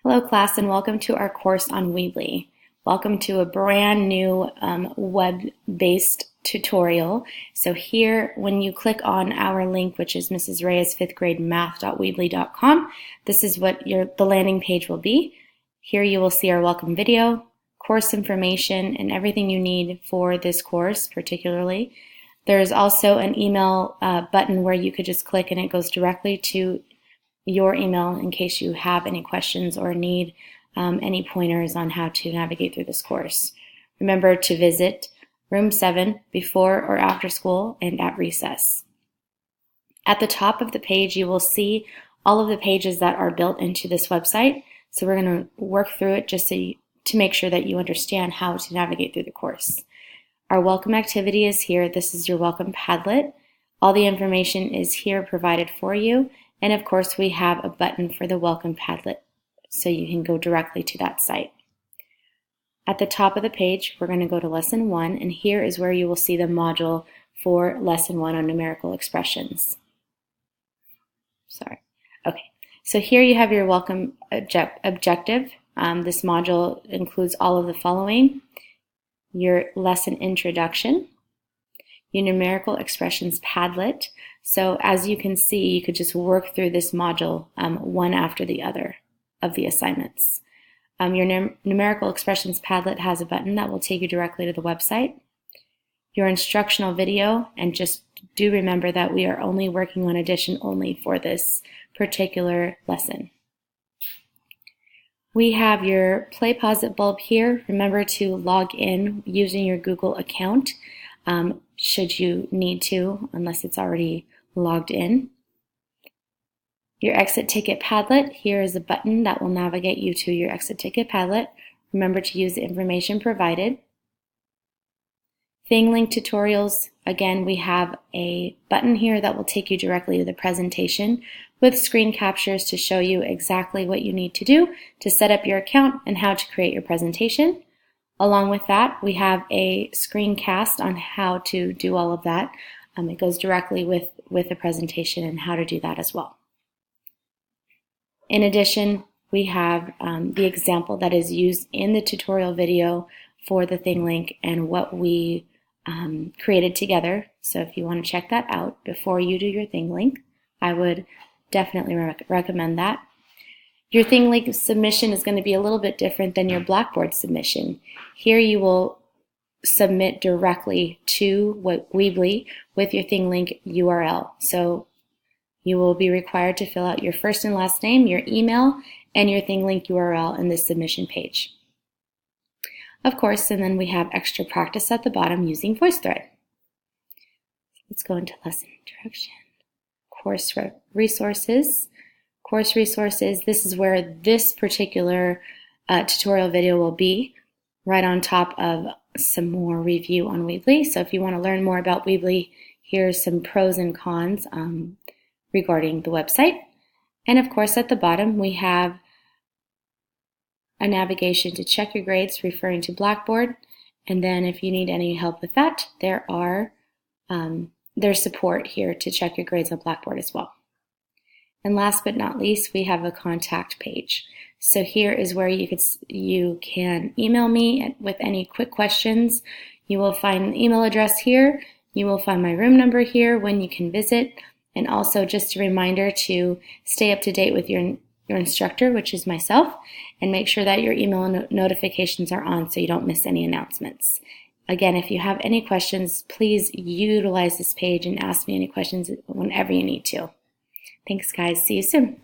Hello class, and welcome to our course on Weebly. Welcome to a brand new web-based tutorial. So here, when you click on our link, which is Mrs. Reyes 5th grade math.weebly.com, this is what the landing page will be. Here you will see our welcome video, course information, and everything you need for this course particularly. There is also an email button where you could just click and it goes directly to your email in case you have any questions or need any pointers on how to navigate through this course. Remember to visit room 7 before or after school and at recess. At the top of the page you will see all of the pages that are built into this website. So we're going to work through it just to make sure that you understand how to navigate through the course. Our welcome activity is here. This is your welcome Padlet. All the information is here provided for you. And of course, we have a button for the Welcome Padlet, so you can go directly to that site. At the top of the page, we're going to go to Lesson 1, and here is where you will see the module for Lesson 1 on numerical expressions. Okay, so here you have your welcome objective. This module includes all of the following: your lesson introduction, your numerical expressions Padlet. So as you can see, you could just work through this module one after the other of the assignments. Your numerical expressions Padlet has a button that will take you directly to the website. Your instructional video, and just do remember that we are only working on addition only for this particular lesson. We have your play pause it bulb here. Remember to log in using your Google account should you need to, unless it's already logged in. Your exit ticket Padlet, here is a button that will navigate you to your exit ticket Padlet. Remember to use the information provided. ThingLink tutorials, again, we have a button here that will take you directly to the presentation with screen captures to show you exactly what you need to do to set up your account and how to create your presentation. Along with that, we have a screencast on how to do all of that. It goes directly with the presentation and how to do that as well. In addition, we have the example that is used in the tutorial video for the ThingLink and what we created together. So if you want to check that out before you do your ThingLink, I would definitely recommend that. Your ThingLink submission is going to be a little bit different than your Blackboard submission. Here you will submit directly to Weebly with your ThingLink URL. So you will be required to fill out your first and last name, your email, and your ThingLink URL in this submission page. Of course, and then we have extra practice at the bottom using VoiceThread. Let's go into lesson introduction. Course resources. Course resources, this is where this particular tutorial video will be, right on top of some more review on Weebly. So if you want to learn more about Weebly, here's some pros and cons regarding the website. And of course at the bottom we have a navigation to check your grades referring to Blackboard. And then if you need any help with that, there's support here to check your grades on Blackboard as well. And last but not least, we have a contact page. So here is where you can email me with any quick questions. You will find an email address here. You will find my room number here when you can visit. And also just a reminder to stay up to date with your instructor, which is myself, and make sure that your email notifications are on so you don't miss any announcements. Again, if you have any questions, please utilize this page and ask me any questions whenever you need to. Thanks, guys. See you soon.